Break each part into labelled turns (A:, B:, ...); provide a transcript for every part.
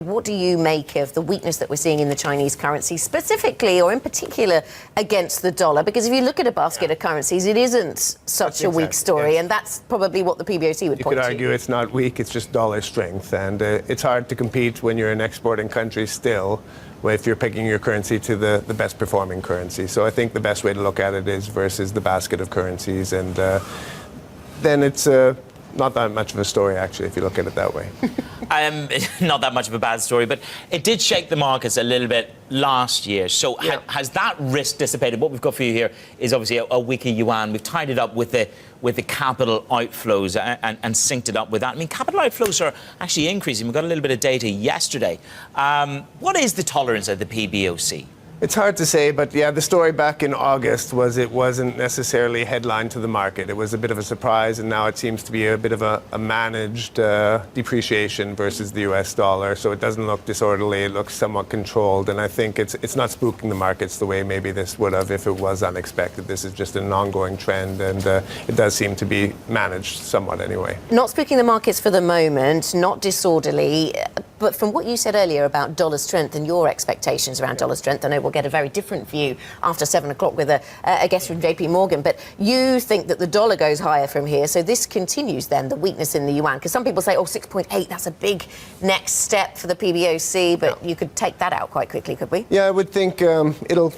A: what do you make of the weakness that we're seeing in the Chinese currency, specifically or in particular against the dollar? Because if you look at a basket of currencies, it isn't such a weak story, and that's probably what the PBOC would point to.
B: You could argue it's not weak, it's just dollar strength, and it's hard to compete when you're an exporting country still, if you're picking your currency to the best performing currency. So I think the best way to look at it is versus the basket of currencies, and then it's not that much of a story, actually, if you look at it that way.
C: Not that much of a bad story, but it did shake the markets a little bit last year. So has that risk dissipated? What we've got for you here is obviously a weaker yuan. We've tied it up with the capital outflows and synced it up with that. I mean, capital outflows are actually increasing. We got a little bit of data yesterday. What is the tolerance of the PBOC?
B: It's hard to say, but yeah, the story back in August was it wasn't necessarily a headline to the market. It was a bit of a surprise, and now it seems to be a bit of a managed depreciation versus the US dollar. So it doesn't look disorderly, it looks somewhat controlled, and I think it's not spooking the markets the way maybe this would have if it was unexpected. This is just an ongoing trend, and it does seem to be managed somewhat anyway.
A: Not spooking the markets for the moment, not disorderly, but from what you said earlier about dollar strength and your expectations around dollar strength, I know we'll get a very different view after 7 o'clock with a guest from JP Morgan, but you think that the dollar goes higher from here, so this continues then, the weakness in the yuan, because some people say, 6.8, that's a big next step for the PBOC, but you could take that out quite quickly, could we?
B: Yeah, I would think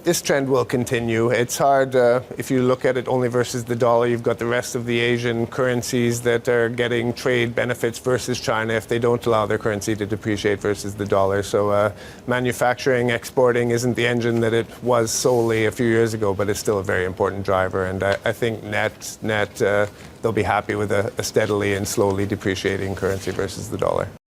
B: this trend will continue. It's hard if you look at it only versus the dollar. You've got the rest of the Asian currencies that are getting trade benefits versus China if they don't allow their currency to depreciate versus the dollar. So manufacturing, exporting isn't the engine that it was solely a few years ago, but it's still a very important driver. And I think net they'll be happy with a steadily and slowly depreciating currency versus the dollar.